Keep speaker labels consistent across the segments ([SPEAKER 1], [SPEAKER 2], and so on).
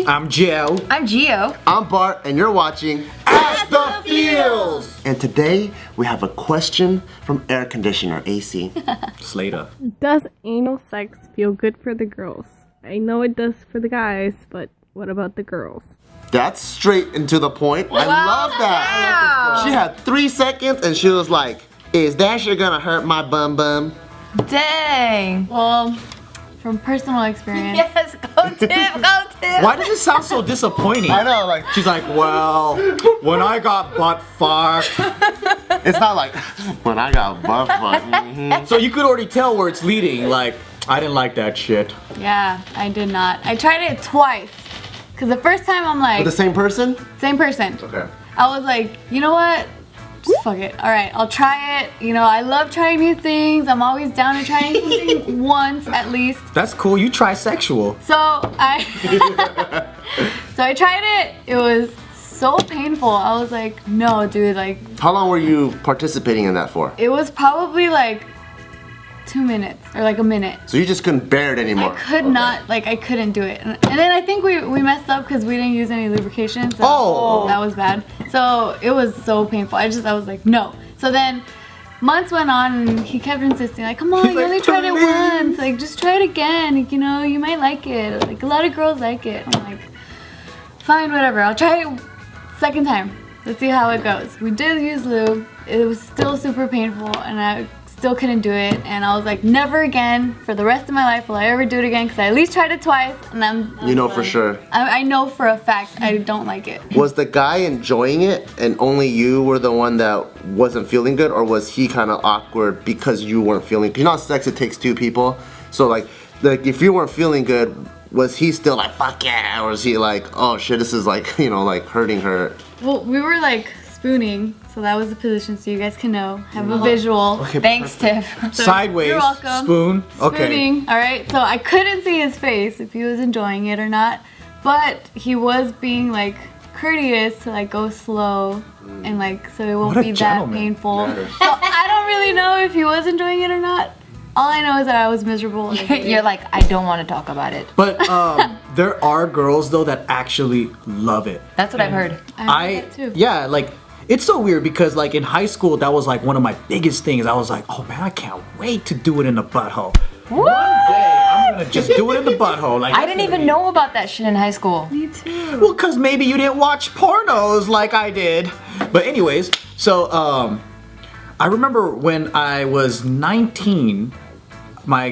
[SPEAKER 1] Amy.
[SPEAKER 2] I'm Joe.
[SPEAKER 1] I'm Gio.
[SPEAKER 3] I'm Bart, and you're watching
[SPEAKER 1] AskTheFeels.
[SPEAKER 3] And today we have a question from air conditioner AC.
[SPEAKER 2] Slater.
[SPEAKER 4] Does anal sex feel good for the girls? I know it does for the guys, but what about the girls?
[SPEAKER 3] That's straight and to the point. I love that.
[SPEAKER 1] Wow.
[SPEAKER 3] She had 3 seconds, and she was like, "Is that shit gonna hurt my bum bum?"
[SPEAKER 1] Dang.
[SPEAKER 5] Well, from personal experience.
[SPEAKER 1] Yes, go Tip, go Tip.
[SPEAKER 2] Why does it sound so disappointing?
[SPEAKER 3] I know, like
[SPEAKER 2] She's like, well, when I got butt fucked.
[SPEAKER 3] it's not like when I got butt fucked.
[SPEAKER 2] So you could already tell where it's leading. Like, I didn't like that shit.
[SPEAKER 5] Yeah, I did not. I tried it twice. Because the first time I'm like,
[SPEAKER 3] The same person?
[SPEAKER 5] same person.
[SPEAKER 3] Okay.
[SPEAKER 5] I was like, you know what? Just fuck it. Alright, I'll try it. You know, I love trying new things. I'm always down to try something once at least.
[SPEAKER 2] That's cool. You trisexual.
[SPEAKER 5] So I tried it. It was so painful. I was like, no, dude, like
[SPEAKER 3] How long were you participating in that for?
[SPEAKER 5] it was probably like 2 minutes or like a minute.
[SPEAKER 3] So you just couldn't bear it anymore?
[SPEAKER 5] I could not, like I couldn't do it. And then I think we messed up because we didn't use any lubrication. So
[SPEAKER 2] Oh.
[SPEAKER 5] that was bad. So it was so painful. I was like, no. So then months went on and he kept insisting, like, come on,
[SPEAKER 3] He's
[SPEAKER 5] you
[SPEAKER 3] like,
[SPEAKER 5] only tried it
[SPEAKER 3] "Please."
[SPEAKER 5] once. Like, just try it again. You know, you might like it. Like, a lot of girls like it. I'm like, fine, whatever. I'll try it second time. Let's see how it goes. We did use lube. It was still super painful and I still couldn't do it. And I was like, never again. For the rest of my life will I ever do it again, because I at least tried it twice and I'm
[SPEAKER 3] You know for
[SPEAKER 5] done.
[SPEAKER 3] sure.
[SPEAKER 5] I know for a fact I don't like it.
[SPEAKER 3] Was the guy enjoying it and only you were the one that wasn't feeling good, or was he kind of awkward because you weren't feeling? You know, sex, it takes two people. So like if you weren't feeling good, was he still like fuck yeah, or was he like, oh shit, this is like, you know, like hurting her?
[SPEAKER 5] Well, we were like spooning, so that was the position, so you guys can know, have a visual.
[SPEAKER 3] Okay,
[SPEAKER 1] Thanks, Tiff.
[SPEAKER 5] So
[SPEAKER 2] Sideways.
[SPEAKER 5] You're welcome.
[SPEAKER 2] Spoon. Okay.
[SPEAKER 5] Spooning. All right. So I couldn't see his face if he was enjoying it or not, but he was being like courteous to like go slow and like so it won't
[SPEAKER 2] What a
[SPEAKER 5] be that
[SPEAKER 2] gentleman.
[SPEAKER 5] painful. So I don't really know if he was enjoying it or not. All I know is that I was miserable.
[SPEAKER 1] You're like, I don't want to talk about it.
[SPEAKER 2] But there are girls though that actually love it.
[SPEAKER 1] That's what I've heard.
[SPEAKER 5] I know that too.
[SPEAKER 2] Yeah, like it's so weird because like in high school that was like one of my biggest things. I was like, oh man, I can't wait to do it in the butthole. One day I'm gonna just do it in the butthole. Like
[SPEAKER 1] I didn't even know about that shit in high school.
[SPEAKER 5] Me too.
[SPEAKER 2] well, cause maybe you didn't watch pornos like I did. But anyways, so I remember when I was 19, my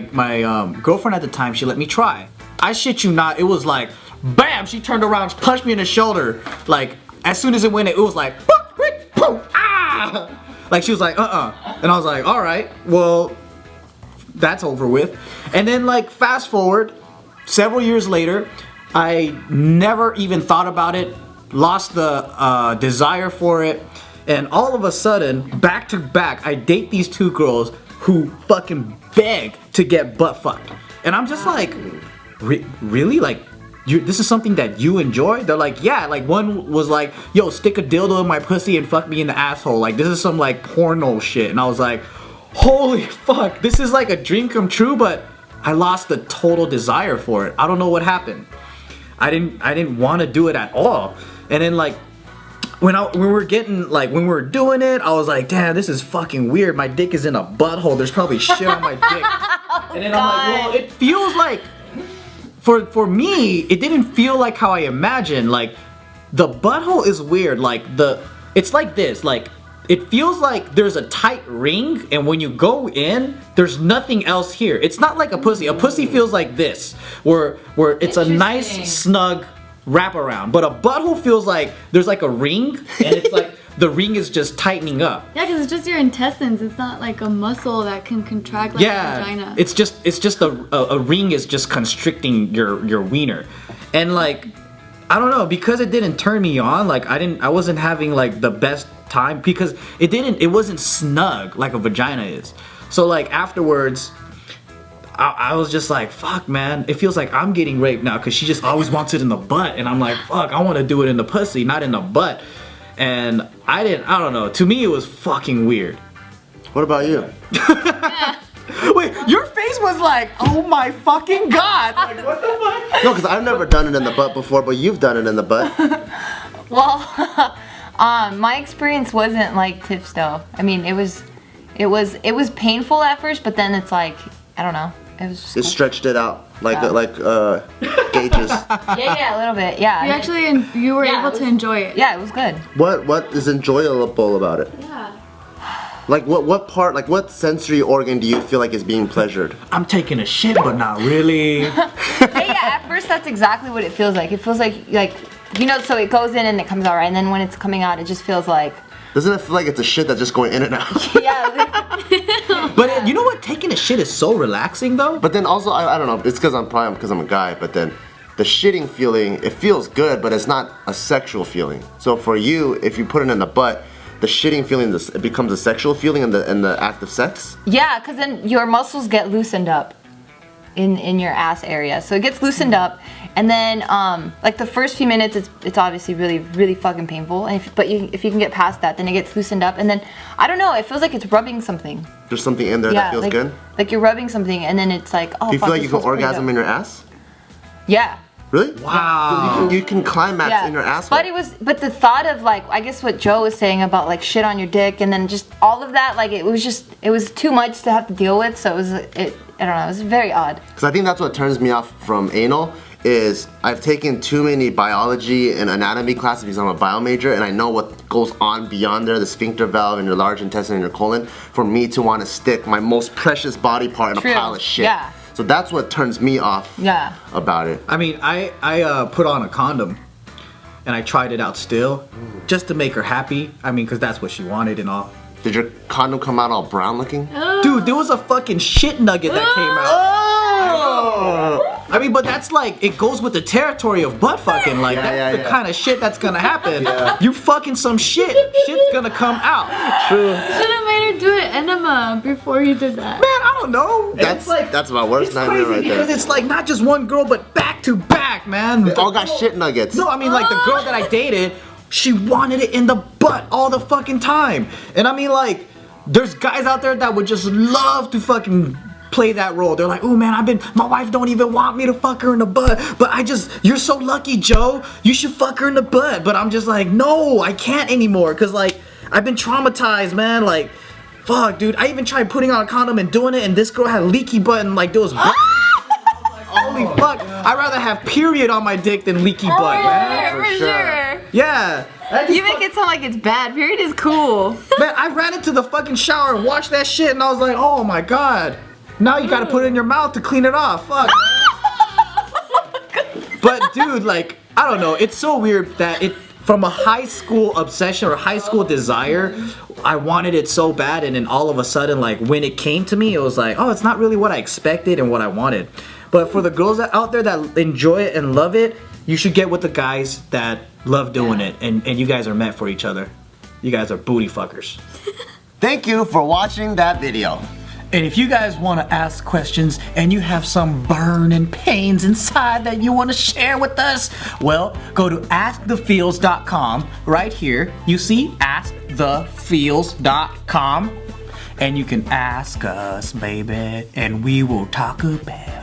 [SPEAKER 2] girlfriend at the time, she let me try. I shit you not, it was like, bam! She turned around, punched me in the shoulder. Like as soon as it went, it was like, boom, ah! Like she was like, and I was like, all right, well, that's over with. And then like fast forward, several years later, I never even thought about it, lost the desire for it, and all of a sudden, back to back, I date these two girls who fucking beg to get butt fucked. And I'm just like, really? Like, this is something that you enjoy? They're like, yeah. Like one was like, yo, stick a dildo in my pussy and fuck me in the asshole. Like this is some like porno shit. And I was like, holy fuck, this is like a dream come true, but I lost the total desire for it. I don't know what happened. I didn't want to do it at all. And then like when we were doing it, I was like, damn, this is fucking weird. My dick is in a butthole. There's probably shit on my dick. And then I'm like, well, it feels like for me, it didn't feel like how I imagined. Like the butthole is weird. Like it's like this. Like it feels like there's a tight ring, and when you go in, there's nothing else here. It's not like a pussy. A pussy feels like this, where it's a nice snug wraparound. But a butthole feels like there's like a ring, and it's like the ring is just tightening up.
[SPEAKER 5] Yeah, because it's just your intestines. It's not like a muscle that can contract like a vagina.
[SPEAKER 2] It's just a ring is just constricting your wiener, and like I don't know, because it didn't turn me on. Like I wasn't having like the best time because it wasn't snug like a vagina is. So like afterwards, I was just like, fuck man, it feels like I'm getting raped now because she just always wants it in the butt, and I'm like, fuck, I want to do it in the pussy, not in the butt. And I don't know, to me it was fucking weird.
[SPEAKER 3] What about you?
[SPEAKER 2] Wait, your face was like, oh my fucking god. Like, what the fuck?
[SPEAKER 3] No, because I've never done it in the butt before, but you've done it in the butt.
[SPEAKER 1] Well, my experience wasn't like Tiff's though. I mean, it was painful at first, but then it's like, I don't know. It was just
[SPEAKER 3] It
[SPEAKER 1] cool.
[SPEAKER 3] stretched it out like gauges.
[SPEAKER 1] Yeah, a little bit. Yeah.
[SPEAKER 5] You actually you were
[SPEAKER 1] Yeah,
[SPEAKER 5] able
[SPEAKER 1] it
[SPEAKER 5] to
[SPEAKER 1] was-
[SPEAKER 5] enjoy it.
[SPEAKER 1] Yeah, it was good.
[SPEAKER 3] What is enjoyable about it?
[SPEAKER 5] Yeah.
[SPEAKER 3] Like what part, like what sensory organ do you feel like is being pleasured?
[SPEAKER 2] I'm taking a shit, but not really.
[SPEAKER 1] Yeah, at first that's exactly what it feels like. It feels like you know, so it goes in and it comes out, right? And then when it's coming out, it just feels like
[SPEAKER 3] Doesn't it feel like it's a shit that's just going in and out?
[SPEAKER 1] yeah.
[SPEAKER 2] But you know what? Taking a shit is so relaxing though.
[SPEAKER 3] But then also, I don't know, it's because I'm a guy, but then the shitting feeling, it feels good, but it's not a sexual feeling. So for you, if you put it in the butt, the shitting feeling, it becomes a sexual feeling in the act of sex?
[SPEAKER 1] Yeah, because then your muscles get loosened up in your ass area. So it gets loosened up, and then like the first few minutes, it's obviously really fucking painful. And if you can get past that, then it gets loosened up, and then I don't know, it feels like it's rubbing something.
[SPEAKER 3] There's something in there that feels
[SPEAKER 1] like,
[SPEAKER 3] good?
[SPEAKER 1] Like you're rubbing something, and then it's like, oh.
[SPEAKER 3] Do you
[SPEAKER 1] fuck,
[SPEAKER 3] feel like
[SPEAKER 1] this
[SPEAKER 3] you can
[SPEAKER 1] feels pretty
[SPEAKER 3] orgasm
[SPEAKER 1] good.
[SPEAKER 3] in your ass?
[SPEAKER 1] Yeah.
[SPEAKER 3] Really?
[SPEAKER 2] Wow.
[SPEAKER 3] You can climax
[SPEAKER 1] Yeah.
[SPEAKER 3] in your asshole.
[SPEAKER 1] But the thought of like, I guess what Joe was saying about like shit on your dick, and then just all of that, like it was too much to have to deal with. So I don't know, it was very odd.
[SPEAKER 3] Because I think that's what turns me off from anal is I've taken too many biology and anatomy classes because I'm a bio major and I know what goes on beyond there, the sphincter valve in your large intestine and your colon, for me to want to stick my most precious body part in
[SPEAKER 1] True.
[SPEAKER 3] a pile of shit.
[SPEAKER 1] Yeah.
[SPEAKER 3] So that's what turns me off
[SPEAKER 1] Yeah.
[SPEAKER 3] about it.
[SPEAKER 2] I mean, I put on a condom and I tried it out still just to make her happy. I mean, because that's what she wanted and all.
[SPEAKER 3] Did your condom come out all brown looking?
[SPEAKER 2] Dude, there was a fucking shit nugget that came out.
[SPEAKER 3] Oh!
[SPEAKER 2] I mean, but that's like, it goes with the territory of butt fucking. Like,
[SPEAKER 3] Yeah,
[SPEAKER 2] that's
[SPEAKER 3] yeah,
[SPEAKER 2] the
[SPEAKER 3] yeah.
[SPEAKER 2] kind of shit that's gonna happen. You fucking some shit. Shit's gonna come out.
[SPEAKER 3] True.
[SPEAKER 5] Should have made her do an enema before you did that.
[SPEAKER 2] Man, I don't know.
[SPEAKER 3] That's my worst
[SPEAKER 2] it's
[SPEAKER 3] nightmare
[SPEAKER 2] crazy
[SPEAKER 3] right
[SPEAKER 2] because
[SPEAKER 3] there.
[SPEAKER 2] it's like not just one girl, but back to back, man.
[SPEAKER 3] They all got shit nuggets.
[SPEAKER 2] No, I mean like the girl that I dated, she wanted it in the butt all the fucking time. And I mean like, there's guys out there that would just love to fucking play that role. They're like, oh man, my wife don't even want me to fuck her in the butt, but you're so lucky, Joe. You should fuck her in the butt. But I'm just like, no, I can't anymore. Cause like, I've been traumatized, man. Like, fuck, dude. I even tried putting on a condom and doing it, and this girl had leaky butt and like there was holy fuck. I'd rather have period on my dick than leaky butt, man.
[SPEAKER 3] For sure.
[SPEAKER 2] Yeah.
[SPEAKER 1] You make it sound like it's bad. Period is cool.
[SPEAKER 2] Man, I ran into the fucking shower and washed that shit and I was like, oh my god. Now you gotta put it in your mouth to clean it off. Fuck. But dude, like, I don't know. It's so weird that from a high school obsession or high school desire, I wanted it so bad, and then all of a sudden, like, when it came to me, it was like, oh, it's not really what I expected and what I wanted. But for the girls out there that enjoy it and love it, you should get with the guys that love doing it, and you guys are meant for each other. You guys are booty fuckers.
[SPEAKER 3] Thank you for watching that video.
[SPEAKER 2] And if you guys want to ask questions and you have some burning pains inside that you want to share with us, well, go to AskTheFeels.com right here. You see AskTheFeels.com, and you can ask us, baby, and we will talk about